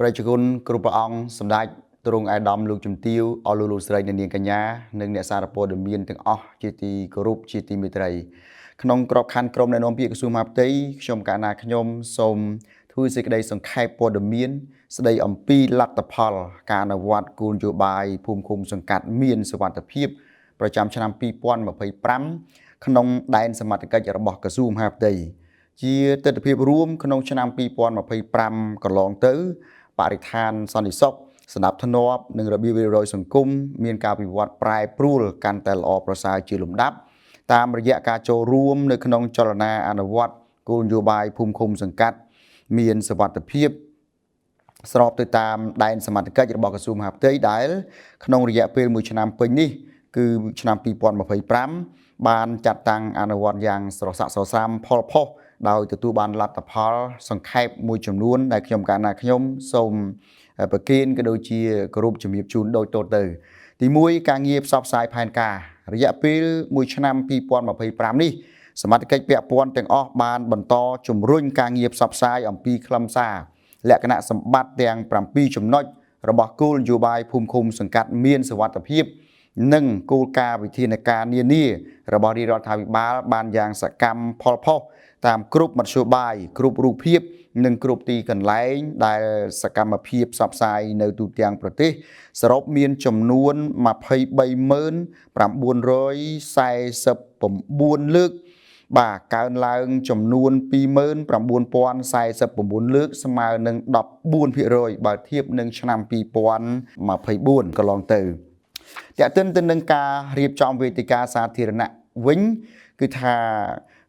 ប្រជាជនគ្រប់ព្រះអង្គសម្ដេចទ្រង់អាយដាមលោកជំទាវអស់លោកស្រីនាងកញ្ញានិងអ្នកសារព័ត៌មានទាំងអស់ជាទីគោរពជាទីមេត្រីក្នុងក្របខ័ណ្ឌក្រុមអ្នកនាំពាក្យក្រសួងមហាផ្ទៃខ្ញុំកណាខ្ញុំសូមធ្វើសេចក្តីសង្ខេបព័ត៌មានស្ដីអំពីលទ្ធផលការអនុវត្តគោលនយោបាយភូមិឃុំសង្កាត់មានសុវត្ថិភាពប្រចាំឆ្នាំ2025ក្នុងដែនសមត្ថកិច្ចរបស់ក្រសួងមហាផ្ទៃជាទស្សនវិជ្ជារួមក្នុងឆ្នាំ2025កន្លងទៅបរិស្ថានសន្តិសុខស្ដាប់ធ្នាប់និងរបៀបរៀបរយសង្គមមានការវិវត្តប្រែប្រួលកាន់តែល្អប្រសើរជាលំដាប់តាមរយៈការចូលរួមនៅក្នុងចលនាអនុវត្តគោលនយោបាយភូមិឃុំសង្កាត់មានសុវត្ថិភាពស្របទៅតាមដែនសមត្ថកិច្ចរបស់ក្រសួងមហាផ្ទៃដែលក្នុងរយៈពេល1ឆ្នាំពេញនេះគឺឆ្នាំ2025បានចាត់តាំងអនុវត្តយ៉ាងស្រស័ក្តិស្រសាមផលផុសដោយទទួលបានលទ្ធផលសង្ខេបមួយចំនួនដែលខ្ញុំកាលណាខ្ញុំសូមប្រគិនក៏ដូចជាគោរពជំរាបជូនដូចតទៅទី1ការងារផ្សព្វផ្សាយផែនការរយៈពេល1ឆ្នាំ2025នេះសមាជិកពាក់ព័ន្ធទាំងអស់បានបន្តជំរុញការងារផ្សព្វផ្សាយអំពីខ្លឹមសារលក្ខណៈសម្បត្តិទាំង7ចំណុចរបស់គោលនយោបាយភូមិឃុំសង្កាត់មានសុវត្ថិភាពនិងគោលការណ៍វិធានការនានារបស់រាជរដ្ឋាភិបាលបានយ៉ាងសកម្មផលផុសតាមគ្រប់មធ្យោបាយគ្រប់រូបភាពនិងគ្រប់ទីកន្លែងដែលសកម្មភាពផ្សព្វផ្សាយនៅទូទាំងប្រទេសសរុបមានចំនួន23949លើកបាទកើនឡើងចំនួន29049លើកស្មើនឹង 14% បើធៀបនឹងឆ្នាំ2024កន្លងទៅតែទន្ទឹមនឹងការរៀបចំវេទិកាសាធារណៈវិញគឺថា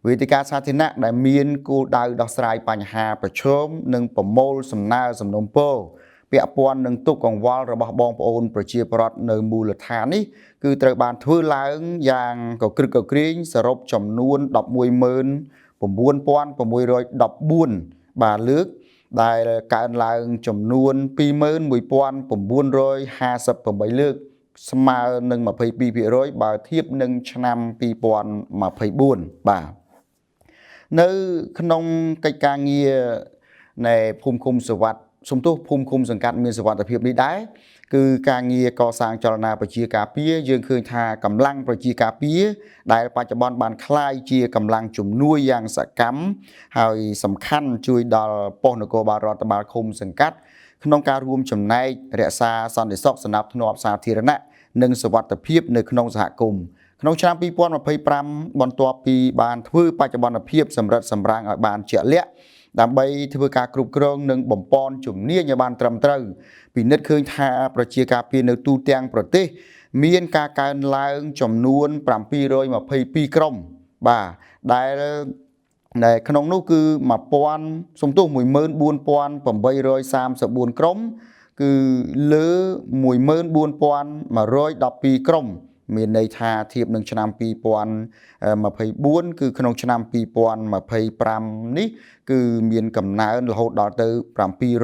វេទិកាសាធារណៈដែលមានគោលដៅដោះស្រាយបញ្ហាប្រឈមនិងប្រមូលសំណើសំណូមពរពាក់ព័ន្ធនឹងទុកកង្វល់របស់បងប្អូនប្រជាពលរដ្ឋនៅមូលដ្ឋាននេះគឺត្រូវបានធ្វើឡើងយ៉ាងកក្រឹកកក្រែងសរុបចំនួន19614បាទលើកដែលកើនឡើងចំនួន21958លើកស្មើនឹង 22% បើធៀបនឹងឆ្នាំ2024បាទនៅក្នុងកិច្ចការងារនៃភូមិឃុំសុវត្ថិសំទោសភូមិឃុំសង្កាត់មានសុវត្ថិភាពនេះដែរគឺការងារកសាងចលនាប្រជាការពារយើងឃើញថាកម្លាំងប្រជាការពារដែលបច្ចុប្បន្នបានក្លាយជាកម្លាំងជំនួយយ៉ាងសកម្មហើយសំខាន់ជួយដល់ប៉ុស្តិ៍នគរបាលរដ្ឋបាលឃុំសង្កាត់ក្នុងការរួមចំណែករក្សាសន្តិសុខស្នាប់ធ្នាប់សាធារណៈនិងសុវត្ថិភាពនៅក្នុងសហគមន៍ក្នុងឆ្នាំ2025បន្ទាប់ពីបានធ្វើបច្ចុប្បន្នភាពសម្រិតសម្រាំងឲ្យបានជាក់លាក់ដើម្បីធ្វើការគ្រប់គ្រងនិងបំពន់ជំនាញឲ្យបានត្រឹមត្រូវពិនិត្យឃើញថាប្រជាការពារនៅទូទាំងប្រទេសមានការកើនឡើងចំនួន722ក្រុមបាទដែលក្នុងនោះគឺ14834ក្រុមគឺលើ14112ក្រុមមានន័យថាធៀបនឹងឆ្នាំ2024គឺក្នុងឆ្នាំ2025នេះគឺមានកំណើនរហូតដល់ទៅ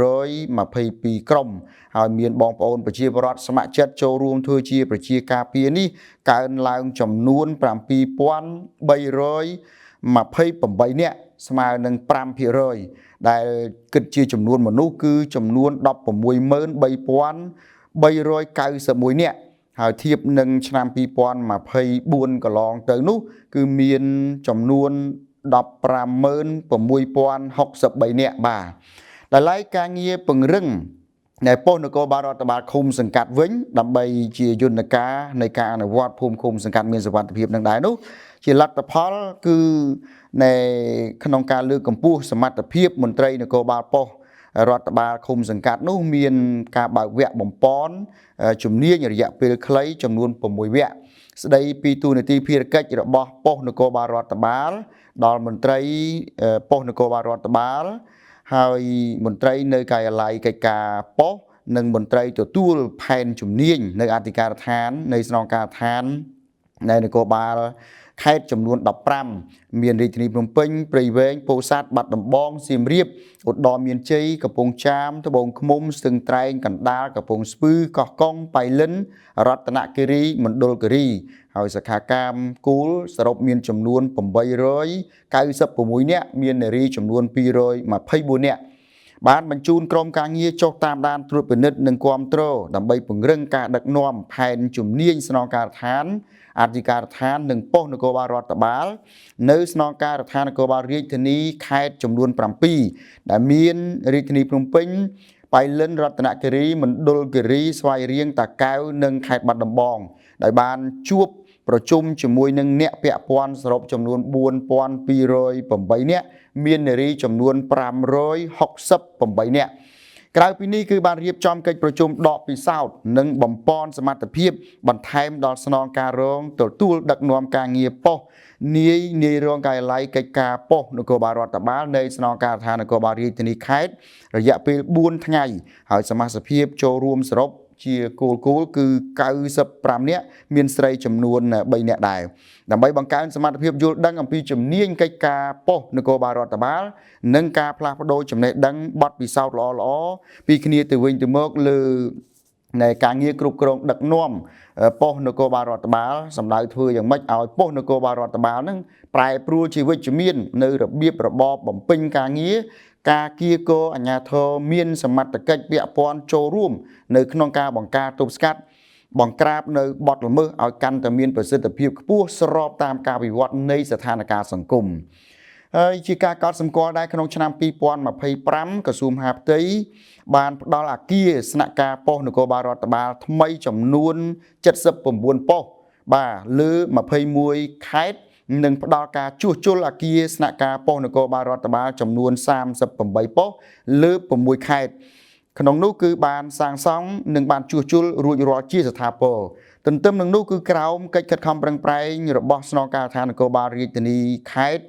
722ក្រុមហើយមានបងប្អូនប្រជាពលរដ្ឋស្ម័គ្រចិត្តចូលរួមធ្វើជាប្រជាការពារនេះកើនឡើងចំនួន7328នាក់ស្មើនឹង 5% ដែលគិតជាចំនួនមនុស្សគឺចំនួន163,391នាក់ហើយធៀបនឹងឆ្នាំ2024កន្លងទៅនោះគឺមានចំនួន156,063នាក់បាទដែលឡែកការងារពង្រឹងនៃប៉ុស្តិ៍នគរបាលរដ្ឋបាលឃុំសង្កាត់វិញដើម្បីជាយន្តការនៃការអនុវត្តភូមិឃុំសង្កាត់មានសុវត្ថិភាពនឹងដែរនោះជាលទ្ធផលគឺในក្នុងការលើកកម្ពស់សមត្ថភាពមន្ត្រីនគរបាលប៉ុស្តិ៍រដ្ឋបាលឃុំសង្កាត់នោះមានការបើកវគ្គបំពន់ជំនាញរយៈពេលខ្លីចំនួន6វគ្គស្ដីពីទូនាទីភារកិច្ចរបស់ប៉ុស្តិ៍នគរបាលរដ្ឋបាលដល់មន្ត្រីប៉ុស្តិ៍នគរបាលរដ្ឋបាលហើយមន្ត្រីនៅការិយាល័យកិច្ចការប៉ុស្តិ៍និងមន្ត្រីទទួលផែនជំនាញនៅអធិការដ្ឋាននៃស្នងការដ្ឋាននៃនគរបាលខេត្តចំនួន15មានរាជធានីភ្នំពេញព្រៃវែងពោធិ៍សាត់បាត់ដំបងសៀមរាបឧត្តរមានជ័យកំពង់ចាមត្បូងឃ្មុំស្ទឹងត្រែងកណ្ដាលកំពង់ស្ពឺកោះកុងបៃលិនរតនគិរីមណ្ឌលគិរីហើយសខាកាមគូលសរុបមានចំនួន896នាក់មាននារីចំនួន224នាក់ បានបញ្ជូនក្រុមការងារចុះតាមដានត្រួតពិនិត្យនិងគាំទ្រដើម្បីពង្រឹងការដឹកនាំផែនជំនាញស្នងការដ្ឋានអធិការដ្ឋាននិងប៉ុស្តិ៍នគរបាលរដ្ឋបាលនៅស្នងការដ្ឋាននគរបាលរាជធានីខេត្តចំនួន7ដែលមានរាជធានីភ្នំពេញបៃលិនរតនគិរីមណ្ឌលគិរីស្វាយរៀងតាកែវនិងខេត្តបាត់ដំបងដោយបានជួបប្រជុំជាមួយនឹងអ្នកពាក់ព័ន្ធសរុបចំនួន4208នាក់មាននារីចំនួន568នាក់ក្រៅពីនេះគឺបានរៀបចំកិច្ចប្រជុំដកពិសោធន៍និងបំពន់សមត្ថភាពបន្ថែមដល់ស្នងការរងទទួលដឹកនាំការងារប៉ុស្តិ៍នាយរងការិយាល័យកិច្ចការប៉ុស្តិ៍នគរបាលរដ្ឋបាលនៃស្នងការដ្ឋាននគរបាលរាជធានីខេត្តរយៈពេល4ថ្ងៃហើយសមាជិកភាពចូលរួមសរុបជាគោលគឺ95នាក់មានស្រីចំនួន3នាក់ដែរដើម្បីបង្កើនសមត្ថភាពយល់ដឹងអំពីជំនាញកិច្ចការប៉ុស្តិ៍នគរបាលរដ្ឋបាលនិងការផ្លាស់ប្ដូរចំណេះដឹងបទពិសោធន៍ល្អៗពីគ្នាទៅវិញទៅមកលើនៃការងារគ្រប់គ្រងដឹកនាំប៉ុស្តិ៍នគរបាលរដ្ឋបាលសម្ដៅធ្វើយ៉ាងម៉េចឲ្យប៉ុស្តិ៍នគរបាលរដ្ឋបាលនឹងប្រែប្រួលជាវិជ្ជមាននៅរបៀបរបបបំពេញការងារការគៀកោអាជ្ញាធរមានសមត្ថកិច្ចពាក់ព័ន្ធចូលរួមនៅក្នុងការបង្ការទប់ស្កាត់បង្ក្រាបនៅបទល្មើសឲ្យកាន់តែមានប្រសិទ្ធភាពខ្ពស់ស្របតាមការវិវត្តនៃស្ថានភាពសង្គមហើយជាការកត់សម្គាល់ដែរក្នុងឆ្នាំ2025ក្រសួងមហាផ្ទៃបានផ្ដល់អគារស្នាក់ការប៉ុស្តិ៍នគរបាលរដ្ឋបាលថ្មីចំនួន79ប៉ុស្តិ៍បាទលើ21ខេត្តនិងផ្ដល់ការជួសជុលអគារស្នាក់ការប៉ុស្តិ៍នគរបាលរដ្ឋបាលចំនួន38ប៉ុស្តិ៍លើ6ខេត្តក្នុងនោះគឺបានសាងសង់និងបានជួសជុលរួចរាល់ជាស្ថាពរទន្ទឹមនឹងនោះគឺក្រោមកិច្ចខិតខំប្រឹងប្រែងរបស់ស្នងការដ្ឋាននគរបាលរាជធានីខេត្ត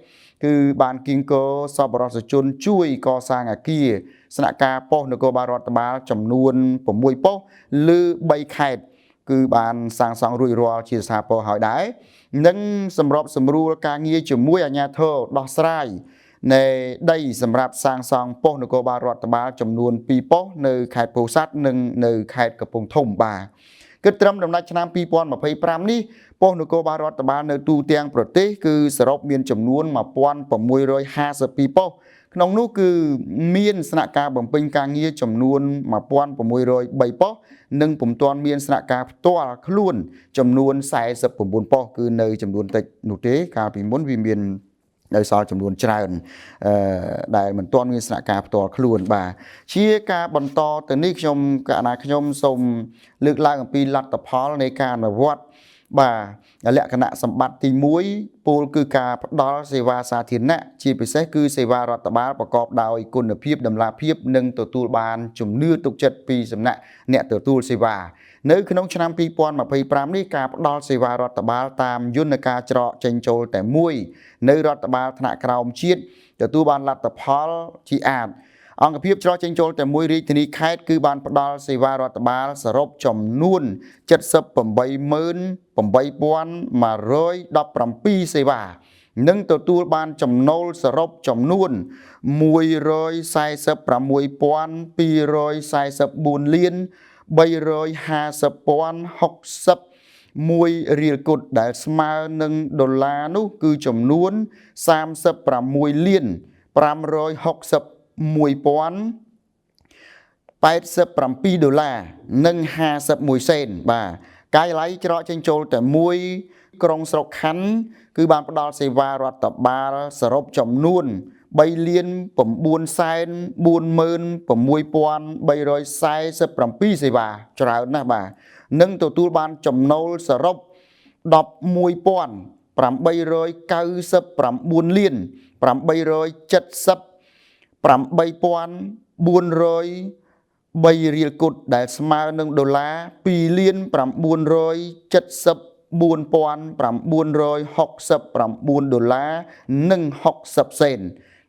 គឺបានគៀងគរសប្បុរសជនជួយកសាងអគារស្នាក់ការប៉ុស្តិ៍នគរបាលរដ្ឋបាលចំនួន6ប៉ុស្តិ៍លើ3ខេត្តគឺបានសាងសង់រួចរាល់ជាស្ថាពរហើយដែរនិងសម្របសម្រួលការងារជាមួយអាជ្ញាធរដោះស្រាយនៃដីសម្រាប់សាងសង់ប៉ុស្តិ៍នគរបាលរដ្ឋបាលចំនួន2ប៉ុស្តិ៍នៅខេត្តពោធិ៍សាត់និងនៅខេត្តកំពង់ធំបាទគិតត្រឹមដំណាច់ឆ្នាំ2025នេះប៉ុស្តិ៍នគរបាលរដ្ឋបាលនៅទូទាំងប្រទេសគឺសរុបមានចំនួន1652ប៉ុស្តិ៍ក្នុងនោះគឺមានស្នាក់ការបំពេញការងារចំនួន1603ប៉ុស្តិ៍និងពុំទាន់មានស្នាក់ការផ្ទាល់ខ្លួនចំនួន49ប៉ុស្តិ៍គឺនៅចំនួនតិចនោះទេកាលពីមុនវាមាននៅសល់ចំនួនច្រើនដែលមិនទាន់មានស្នាក់ការផ្ទាល់ខ្លួនបាទជាការបន្តទៅនេះខ្ញុំសូមលើកឡើងអំពីលទ្ធផលនៃការអនុវត្តបាទលក្ខណៈសម្បត្តិទី1ពោលគឺការផ្ដល់សេវាសាធារណៈជាពិសេសគឺសេវារដ្ឋបាលប្រកបដោយគុណភាពតម្លាភាពនិងទទួលបានជំនឿទុកចិត្តពីសំណាក់អ្នកទទួលសេវានៅក្នុងឆ្នាំ2025នេះការផ្ដល់សេវារដ្ឋបាលតាមយន្តការច្រកចេញចូលតែមួយនៅរដ្ឋបាលថ្នាក់ក្រោមជាតិទទួលបានលទ្ធផលជាអាចអង្គភាពច្រកចេញចូលតែមួយរាជធានីខេត្តគឺបានផ្ដល់សេវារដ្ឋបាលសរុបចំនួន788,117សេវានិងទទួលបានចំណូលសរុបចំនួន146,244លាន350,061រៀលគុតដែលស្មើនឹងដុល្លារនោះគឺចំនួន36លាន561,087ដុល្លារនិង51សេនបាទកាយឡៃច្រកចេញចូលតែមួយក្រុងស្រុកខណ្ឌគឺបានផ្ដល់សេវារដ្ឋបាលសរុបចំនួន3,946,347សេវាច្រើនណាស់បាទនិងទទួលបានចំណូលសរុប11,899លាន878,403រៀលគុតដែលស្មើនឹងដុល្លារ2,974,969ដុល្លារនិង60សេន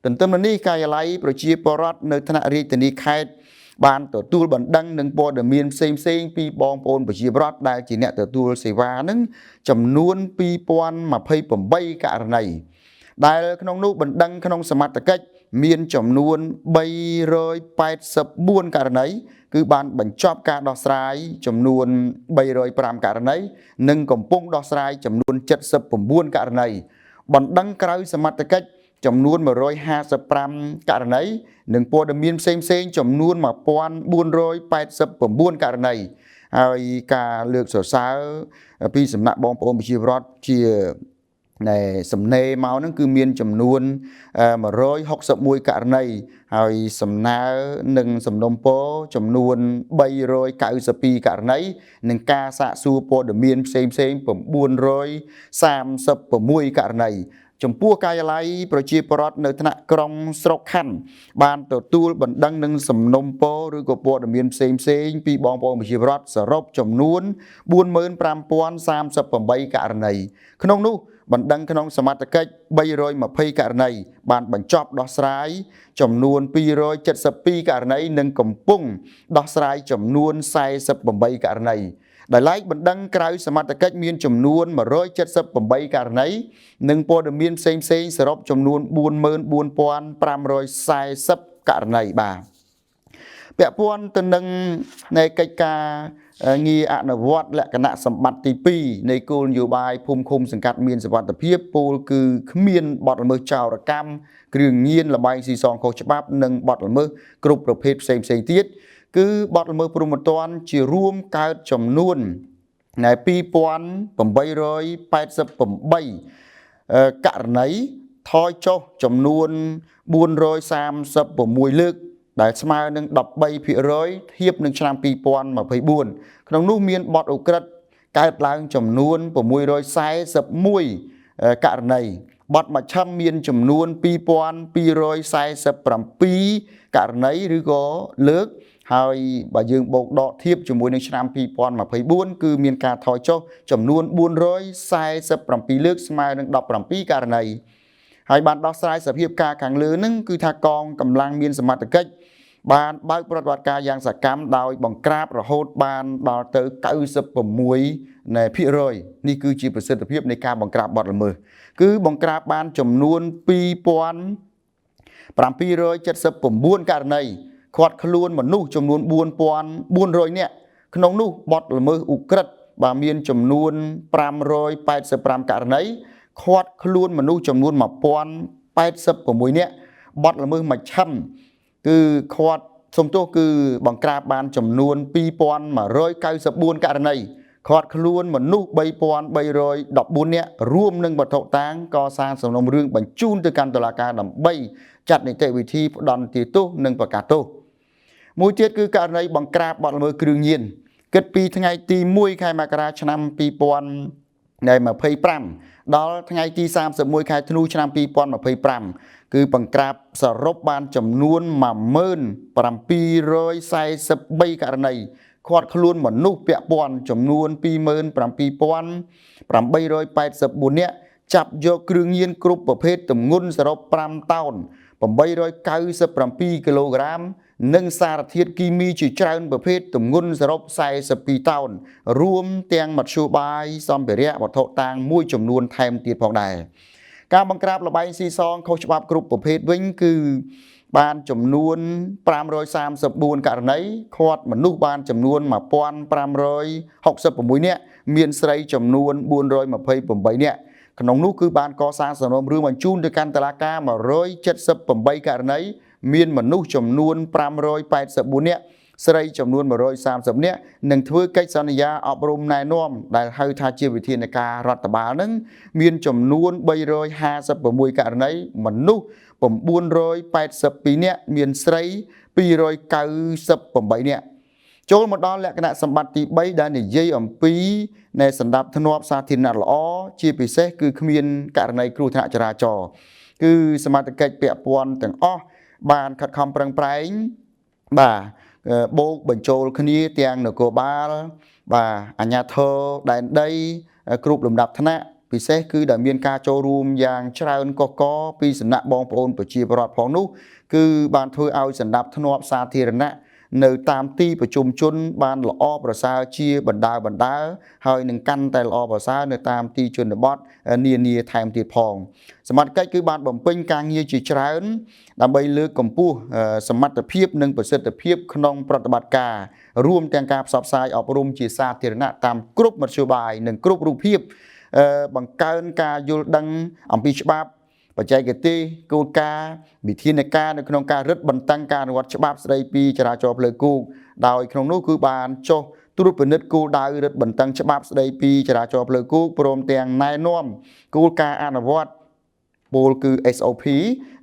ទន្ទឹមនឹងនេះការិយាល័យប្រជាពលរដ្ឋនៅថ្នាក់រាជធានីខេត្តបានទទួលបណ្ដឹងនិងព័ត៌មានផ្សេងពីបងប្អូនប្រជាពលរដ្ឋដែលជាអ្នកទទួលសេវានឹងចំនួន2028ករណីដែលក្នុងនោះបណ្ដឹងក្នុងសមត្ថកិច្ចមានចំនួន384ករណីគឺបានបញ្ចប់ការដោះស្រាយចំនួន305ករណីនិងកំពុងដោះស្រាយចំនួន79ករណីបណ្ដឹងក្រៅសមត្ថកិច្ច ចំនួន155ករណីនិងព័ត៌មានផ្សេងចំនួន1489ករណីហើយការលើកសរសើរពីសំណាក់បងប្អូនប្រជាពលរដ្ឋជាសំណេរមកហ្នឹងគឺមានចំនួន161ករណីហើយសំណើនិងសំណុំពរចំនួន392ករណីនិងការសាកសួរព័ត៌មានផ្សេង936ករណីចំពោះការិយាល័យប្រជាពលរដ្ឋនៅថ្នាក់ក្រុងស្រុកខណ្ឌបានទទួលបណ្ដឹងនឹងសំណុំពរឬក៏ព័ត៌មានផ្សេងពីបងប្អូនប្រជាពលរដ្ឋសរុបចំនួន45038ករណីក្នុងនោះបណ្ដឹងក្នុងសមត្ថកិច្ច320ករណីបានបញ្ចប់ដោះស្រាយចំនួន272ករណីនិងកំពុងដោះស្រាយចំនួន48ករណីដែលឡែកបណ្ដឹងក្រៅសមត្ថកិច្ចមានចំនួន178ករណីនិងព័ត៌មានផ្សេងសរុបចំនួន44540ករណីបាទពាក់ព័ន្ធទៅនឹងនៃកិច្ចការងារអនុវត្តលក្ខណៈសម្បត្តិទី2នៃគោលនយោបាយភូមិឃុំសង្កាត់មានសុវត្ថិភាពពោលគឺគ្មានបទល្មើសចោរកម្មគ្រឿងញៀនលបែងស៊ីសងខុសច្បាប់និងបទល្មើសគ្រប់ប្រភេទផ្សេងទៀតគឺបទល្មើសព្រហ្មទណ្ឌជារួមកើតចំនួន2888ករណីថយចុះចំនួន436លើកដែលស្មើនឹង13%ធៀបនឹងឆ្នាំ2024ក្នុងនោះមានបទឧក្រិដ្ឋកើតឡើងចំនួន641ករណីបទមជ្ឈិមមានចំនួន2247ករណីឬក៏លើកហើយបើយើងបូកដកធៀបជាមួយនឹងឆ្នាំ2024គឺមានការថយចុះចំនួន447លើកស្មើនឹង17ករណីហើយបានដោះស្រាយសភាពការខាងលើនឹងគឺថាកងកម្លាំងមានសមត្ថកិច្ចបានបើកប្រតិបត្តិការយ៉ាងសកម្មដោយបង្ក្រាបរហូតបានដល់ទៅ96%នេះគឺជាប្រសិទ្ធភាពនៃការបង្ក្រាបបទល្មើសគឺបង្ក្រាបបានចំនួន2779ករណីឃាត់ខ្លួនមនុស្សចំនួន4400នាក់ក្នុងនោះបទល្មើសឧក្រិដ្ឋបានមានចំនួន585ករណីឃាត់ខ្លួនមនុស្សចំនួន1086នាក់បទល្មើសមជ្ឈិមគឺឃាត់សំទោសគឺបង្ក្រាបបានចំនួន2194ករណីឃាត់ខ្លួនមនុស្ស3314នាក់រួមនឹងវត្ថុតាងកសាងសំណុំរឿងបញ្ជូនទៅកាន់តុលាការដើម្បីចាត់នីតិវិធីផ្ដន្ទាទោសនិងប្រកាសទោសមួយទៀតគឺករណីបង្ក្រាបបទល្មើសគ្រឿងញៀនគិតពីថ្ងៃទី1ខែមករាឆ្នាំ2025ដល់ថ្ងៃទី31ខែធ្នូឆ្នាំ2025គឺបង្ក្រាបសរុបបានចំនួន10743ករណីឃាត់ខ្លួនមនុស្សពាក់ព័ន្ធចំនួន27884នាក់ចាប់យកគ្រឿងញៀនគ្រប់ប្រភេទទម្ងន់សរុប5តោន897គីឡូក្រាមនិងសារធាតុគីមីជាច្រើនប្រភេទទម្ងន់សរុប42តោនរួមទាំងមធ្យោបាយសម្ភារៈវត្ថុតាងមួយចំនួនថែមទៀតផងដែរការបង្ក្រាបល្បែងស៊ីសងខុសច្បាប់គ្រប់ប្រភេទវិញគឺបានចំនួន534ករណីឃាត់មនុស្សបានចំនួន1566នាក់មានស្រីចំនួន428នាក់ក្នុងនោះគឺបានកសាងសំណុំរឿងបញ្ជូនទៅកាន់តុលាការ178ករណីមានមនុស្សចំនួន584នាក់ស្រីចំនួន130នាក់និងធ្វើកិច្ចសន្យាអប់រំណែនាំដែលហៅថាជាវិធានការរដ្ឋបាលនឹងមានចំនួន356ករណីមនុស្ស982នាក់មានស្រី298នាក់ចូលមកដល់លក្ខណៈសម្បត្តិទី3ដែលនិយាយអំពីនៃសន្តិភាពធ្នាប់សាធារណៈល្អជាពិសេសគឺគ្មានករណីគ្រោះថ្នាក់ចរាចរណ៍គឺសមាជិកពាក់ព័ន្ធទាំងអស់បានខិតខំប្រឹងប្រែងបាទបូកបញ្ចូលគ្នាទាំងនគរបាលបាទអាជ្ញាធរដែនដីគ្រប់លំដាប់ថ្នាក់ពិសេសគឺដែលមានការចូលរួមយ៉ាងច្រើនកកកពីសំណាក់បងប្អូនប្រជាពលរដ្ឋផងនោះគឺបានធ្វើឲ្យសន្តិភាពធ្នាប់សាធារណៈនៅតាមទីប្រជុំជនបានល្អប្រសើរជាបណ្ដាហើយនឹងកាន់តែល្អប្រសើរនៅតាមទីជនបទនានាថែមទៀតផងសមត្ថកិច្ចគឺបានបំពេញការងារជាច្រើនដើម្បីលើកកម្ពស់សមត្ថភាពនិងប្រសិទ្ធភាពក្នុងប្រតិបត្តិការរួមទាំងការផ្សព្វផ្សាយអប់រំជាសាធារណៈតាមគ្រប់មធ្យោបាយនិងគ្រប់រូបភាពបង្កើនការយល់ដឹងអំពីច្បាប់ បច្ចេកទេសគោលការណ៍វិធានការនៅក្នុងការរឹតបន្តឹងការអនុវត្តច្បាប់ស្តីពីចរាចរណ៍ផ្លូវគោកដោយក្នុងនោះគឺបានចុះត្រួតពិនិត្យគោលដៅរឹតបន្តឹងច្បាប់ស្តីពីចរាចរណ៍ផ្លូវគោកព្រមទាំងណែនាំគោលការណ៍អនុវត្តពលគឺ SOP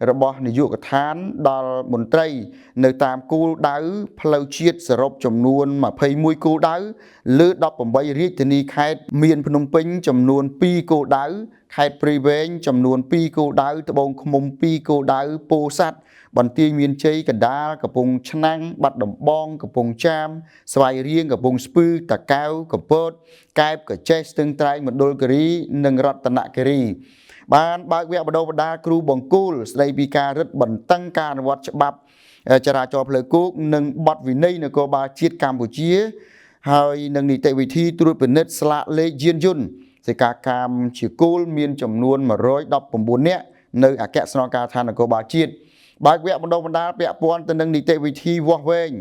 របស់នាយកដ្ឋានដល់មន្ត្រីនៅតាមគោលដៅផ្លូវជាតិសរុបចំនួន21គោលដៅលើ18រាជធានីខេត្តមានភ្នំពេញចំនួន2គោលដៅខេត្តព្រៃវែងចំនួន2គោលដៅត្បូងឃ្មុំ2គោលដៅពោធិ៍សាត់បន្ទាយមានជ័យកណ្ដាលកំពង់ឆ្នាំងបាត់ដំបងកំពង់ចាមស្វាយរៀងកំពង់ស្ពឺតាកែវកំពតកែបកចេះស្ទឹងត្រែងមណ្ឌលគិរីនិងរតនគិរីបានបើកវគ្គបណ្ដុះបណ្ដាលគ្រូបង្គោលស្ដីពីការរឹតបន្តឹងការអនុវត្តច្បាប់ចរាចរណ៍ផ្លូវគោកនិងបទវិន័យនគរបាលជាតិកម្ពុជាហើយនឹងនីតិវិធីត្រួតពិនិត្យស្លាកលេខយានយន្តសេកាកម្មជាគោលមានចំនួន119នាក់នៅអគ្គស្នងការដ្ឋាននគរបាលជាតិបើកវគ្គបណ្ដុះបណ្ដាលពាក់ព័ន្ធទៅនឹងនីតិវិធីវាស់វែង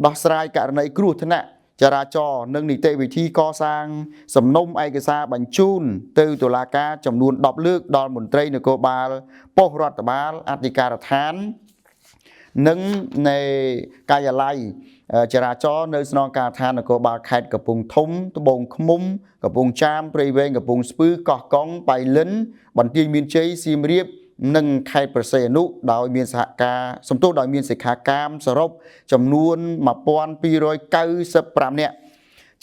ដោះស្រាយករណីគ្រោះថ្នាក់ចរាចរណ៍និងនីតិវិធីកសាងសំណុំឯកសារបញ្ជូនទៅតុលាការចំនួន10លើកដល់មន្ត្រីនគរបាលប៉ុស្តិ៍រដ្ឋបាលអធិការដ្ឋាននិងនៃការិយាល័យចរាចរណ៍នៅស្នងការដ្ឋាននគរបាលខេត្តកំពង់ធំត្បូងឃ្មុំកំពង់ចាមព្រៃវែងកំពង់ស្ពឺកោះកុងបៃលិនបន្ទាយមានជ័យសៀមរាបនិងខេត្តប្រសេអនុដោយមានសហការសំទោសដោយមានសិក្ខាកាមសរុបចំនួន1295នាក់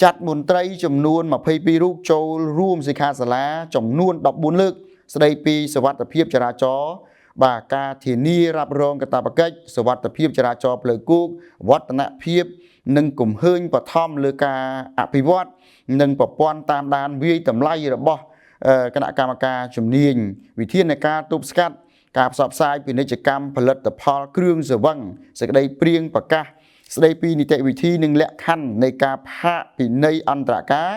ចាត់មន្ត្រីចំនួន22រូបចូលរួមសិក្ខាសាលាចំនួន14លើកស្ដីពីសុវត្ថិភាពចរាចរណ៍បាទការធានារ៉ាប់រងកាតព្វកិច្ចសុវត្ថិភាពចរាចរណ៍ផ្លូវគោកវឌ្ឍនភាពនិងគំហើញបឋមលើការអភិវឌ្ឍនិងប្រព័ន្ធតាមដានវាយតម្លៃរបស់គណៈកម្មការជំនាញវិធានការទប់ស្កាត់ការផ្សព្វផ្សាយពាណិជ្ជកម្មផលិតផលគ្រឿងសង្វឹងសេចក្តីព្រៀងប្រកាសស្តីពីនីតិវិធីនិងលក្ខខណ្ឌនៃការផាកពិន័យអន្តរការ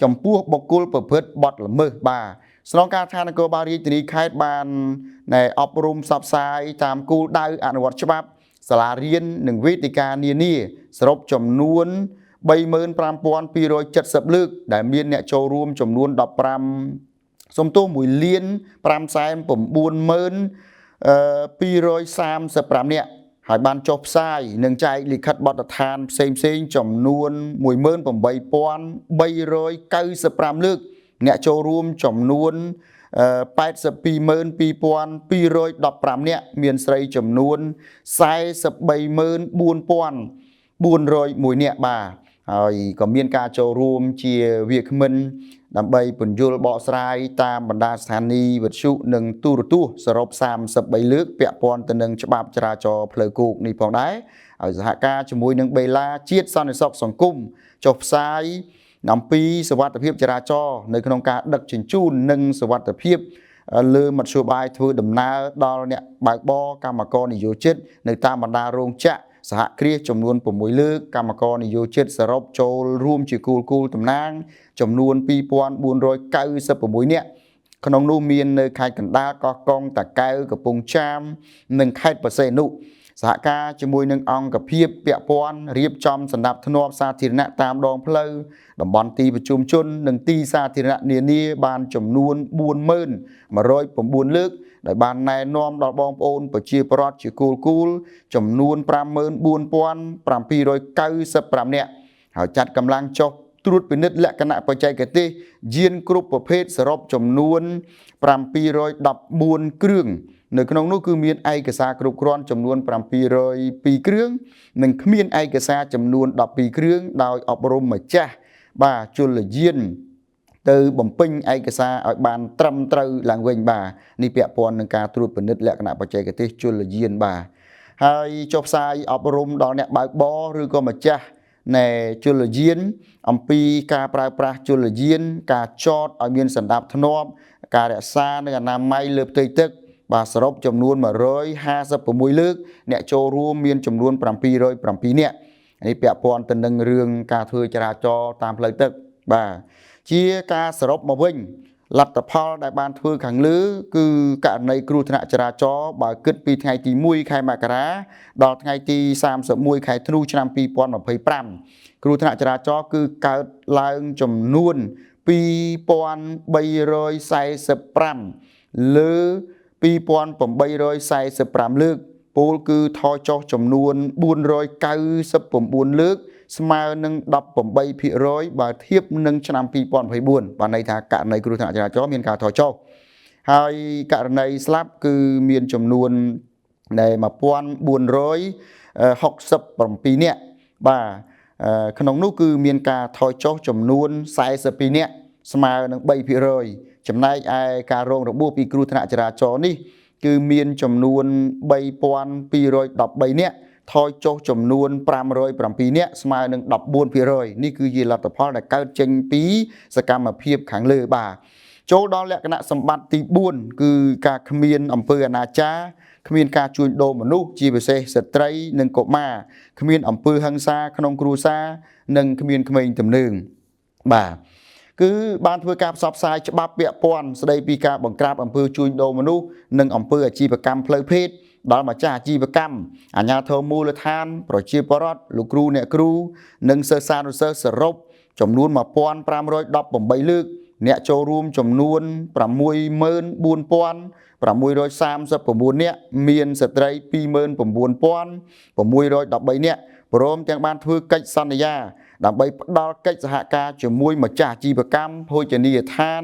ចំពោះបុគ្គលប្រព្រឹត្តបទល្មើសបាទស្នងការដ្ឋាននគរបាលរាជធានីខេត្តបានអប់រំផ្សព្វផ្សាយតាមគោលដៅអនុវត្តច្បាប់សាលារៀននិងវេទិកានានាសរុបចំនួន35,270លើកដែលមានអ្នកចូលរួមចំនួន15សំទោស1,590,235នាក់ហើយបានចុះផ្សាយនិងចែកលិខិតបទដ្ឋានផ្សេងចំនួន18,395លើកអ្នកចូលរួមចំនួន822,215នាក់មានស្រីចំនួន434,401នាក់បាទហើយក៏មានការចូលរួមជាវាគ្មិនដើម្បីពន្យល់បកស្រាយតាមបណ្ដាស្ថានីយ៍វិទ្យុនិងទូរទស្សន៍សរុប33លើកពាក់ព័ន្ធទៅនឹងច្បាប់ចរាចរណ៍ផ្លូវគោកនេះផងដែរហើយសហការជាមួយនឹងបេឡាជាតិសន្តិសុខសង្គមចុះផ្សាយអំពីសុវត្ថិភាពចរាចរណ៍នៅក្នុងការដឹកជញ្ជូននិងសុវត្ថិភាពលើមធ្យោបាយធ្វើដំណើរដល់អ្នកបើកបរកម្មករនិយោជិតនៅតាមបណ្ដារោងចក្រសហគ្រាសចំនួន6លើកកម្មករនិយោជិតសរុបចូលរួមជាគូលតំណាងចំនួន2,496នាក់ក្នុងនោះមាននៅខេត្តកណ្ដាលកោះកុងតាកែវកំពង់ចាមនិងខេត្តបរសេនុសហការជាមួយនឹងអង្គភាពពាក់ព័ន្ធរៀបចំសណ្ដាប់ធ្នាប់សាធារណៈតាមដងផ្លូវតំបន់ទីប្រជុំជននិងទីសាធារណៈនានាបានចំនួន40,109លើកដែលបានណែនាំដល់បងប្អូនប្រជាពលរដ្ឋជាគូលចំនួន54,795នាក់ហើយចាត់កម្លាំងចុះត្រួតពិនិត្យលក្ខណៈបច្ចេកទេសយានគ្រប់ប្រភេទសរុបចំនួន714គ្រឿងនៅក្នុងនោះគឺមានឯកសារគ្រប់គ្រាន់ចំនួន702គ្រឿងនិងគ្មានឯកសារចំនួន12គ្រឿងដោយអប់រំម្ចាស់បាទជលយានទៅបំពេញឯកសារឲ្យបានត្រឹមត្រូវឡើងវិញបាទនេះពាក់ព័ន្ធនឹងការត្រួតពិនិត្យលក្ខណៈបច្ចេកទេសជលយានបាទហើយចុះផ្សាយអប់រំដល់អ្នកបើកបរឬក៏ម្ចាស់នៃជលយានអំពីការប្រើប្រាស់ជលយានការចតឲ្យមានសណ្ដាប់ធ្នាប់ការរក្សានិងអនាម័យលើផ្ទៃទឹកបាទសរុបចំនួន156លើកអ្នកចូលរួមមានចំនួន707នាក់នេះពាក់ព័ន្ធទៅនឹងរឿងការធ្វើចរាចរណ៍តាមផ្លូវទឹកបាទជាការសរុបមកវិញលទ្ធផលដែលបានធ្វើខាងលើគឺករណីគ្រោះថ្នាក់ចរាចរណ៍បើគិតពីថ្ងៃទី1ខែមករាដល់ថ្ងៃទី31ខែធ្នូឆ្នាំ2025គ្រោះថ្នាក់ចរាចរណ៍គឺកើតឡើងចំនួន2345លើ 2845 លើកពលគឺថយចុះចំនួន499 លើកស្មើនឹង 18% បើធៀបនឹងឆ្នាំ 2024 បានន័យថាករណីគ្រោះថ្នាក់ចរាចរណ៍មានការថយចុះហើយករណីស្លាប់គឺមានចំនួនដែល 1467 នាក់បាទក្នុងនោះគឺមានការថយចុះចំនួន 42 នាក់ស្មើនឹង 3% ចំណែកឯការរងរបួសពីគ្រោះថ្នាក់ចរាចរណ៍នេះគឺមានចំនួន 3213 នាក់ថយចុះចំនួន 507 នាក់ស្មើនឹង 14% នេះគឺជាលទ្ធផលដែលកើតចេញពីសកម្មភាពខាងលើបាទចូលដល់លក្ខណៈសម្បត្តិទី4គឺការគ្មានអំពើអនាចារគ្មានការជួញដូរមនុស្សជាពិសេសស្ត្រីនិងកុមារគ្មានអំពើហិង្សាក្នុងគ្រួសារនិងគ្មានក្មេងទំនើងបាទគឺបានធ្វើការផ្សព្វផ្សាយច្បាប់ពាក់ព័ន្ធស្ដីពីការបង្ក្រាបអំពើជួញដូរមនុស្សនិងអំពើអាជីវកម្មផ្លូវភេទដល់ម្ចាស់អាជីវកម្មអាជ្ញាធរមូលដ្ឋានប្រជាពលរដ្ឋលោកគ្រូអ្នកគ្រូនិងសិស្សានុសិស្សសរុបចំនួន 1518 លើកអ្នកចូលរួមចំនួន 64639 នាក់មានស្ត្រី 29613 នាក់ព្រមទាំងបានធ្វើកិច្ចសន្យាដើម្បីផ្ដល់កិច្ចសហការជាមួយម្ចាស់អាជីវកម្មភោជនីយដ្ឋាន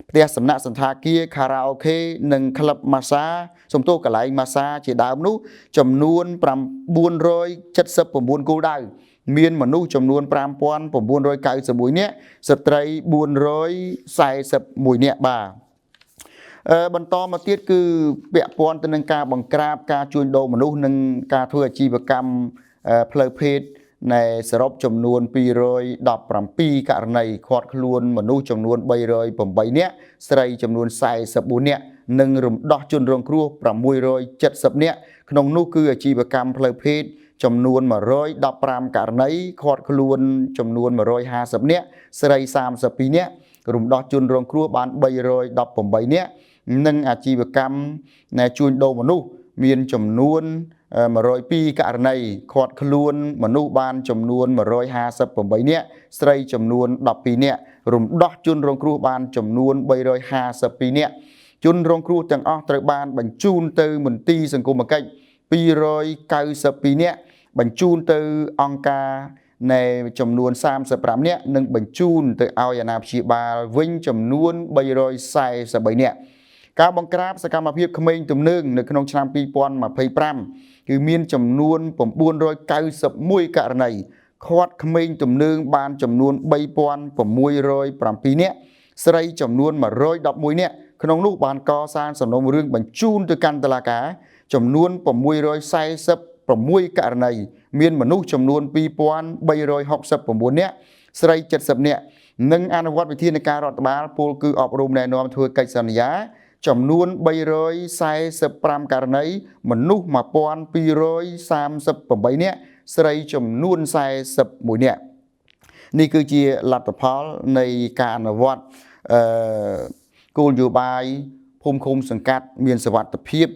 ផ្ទះសំណាក់សន្តាគារខារ៉ាអូខេនិងក្លឹបម៉ាស្សាសំទោសកន្លែងម៉ាស្សាជាដើមនោះចំនួន 979 គោលដៅមានមនុស្សចំនួន 5991 នាក់ស្ត្រី441 នាក់បាទបន្តមកទៀតគឺពាក់ព័ន្ធទៅនឹងការបង្ក្រាបការជួញដូរមនុស្សនិងការធ្វើអាជីវកម្មផ្លូវភេទនៃសរុបចំនួន 217 ករណីឃាត់ខ្លួនមនុស្សចំនួន 308 នាក់ស្រីចំនួន 44 នាក់និងរំដោះជនរងគ្រោះ 670 នាក់ក្នុងនោះគឺអាជីវកម្មផ្លូវភេទចំនួន 115 ករណីឃាត់ខ្លួនចំនួន 150 នាក់ស្រី 32 នាក់រំដោះជនរងគ្រោះបាន 318 នាក់និងអាជីវកម្មជួញដូរមនុស្សមានចំនួន 102 ករណីឃាត់ខ្លួនមនុស្សបានចំនួន 158 នាក់ស្រីចំនួន 12 នាក់រំដោះជនរងគ្រោះបានចំនួន 352 នាក់ជនរងគ្រោះទាំងអស់ត្រូវបានបញ្ជូនទៅមន្ទីរសង្គមកិច្ច 292 នាក់បញ្ជូនទៅអង្គការនៃចំនួន 35 នាក់និងបញ្ជូនទៅឲ្យអាណាព្យាបាលវិញចំនួន 343 នាក់ការបង្ក្រាបសកម្មភាពក្មេងទំនើងនៅក្នុងឆ្នាំ 2025 គឺមានចំនួន 991 ករណីឃាត់ក្មេងទំនើងបានចំនួន 3607 នាក់ស្រីចំនួន 111 នាក់ក្នុងនោះបានកសាងសំណុំរឿងបញ្ជូនទៅកាន់តុលាការចំនួន 646 ករណីមានមនុស្សចំនួន 2369 នាក់ស្រី 70 នាក់និងអនុវត្តវិធានការរដ្ឋបាលពលគឺអប់រំណែនាំធ្វើកិច្ចសន្យាចំនួន 345 ករណីមនុស្ស 1238 នាក់ស្រីចំនួន 41 នាក់នេះគឺជាលទ្ធផលនៃការអនុវត្តគោលនយោបាយភូមិឃុំសង្កាត់មានសុវត្ថិភាព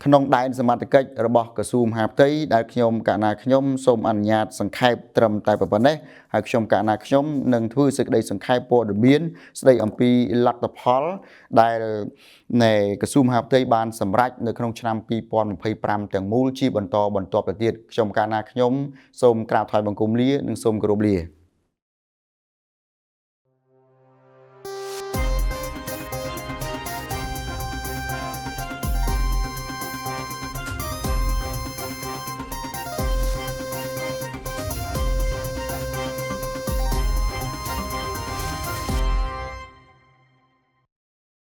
ក្នុងដែនសមត្ថកិច្ចរបស់ក្រសួងមហាផ្ទៃដែលខ្ញុំកណាខ្ញុំសូមអនុញ្ញាតសង្ខេបត្រឹមតែប៉ុណ្ណេះហើយខ្ញុំកណាខ្ញុំនឹងធ្វើសេចក្តីសង្ខេបព័ត៌មានស្តីអំពីលទ្ធផលដែលនៃក្រសួងមហាផ្ទៃបានសម្រេចនៅក្នុងឆ្នាំ 2025 ទាំងមូលជាបន្តបន្ទាប់ទៅទៀតខ្ញុំកណាខ្ញុំសូមក្រាបថ្វាយបង្គំលានិងសូមគោរពលា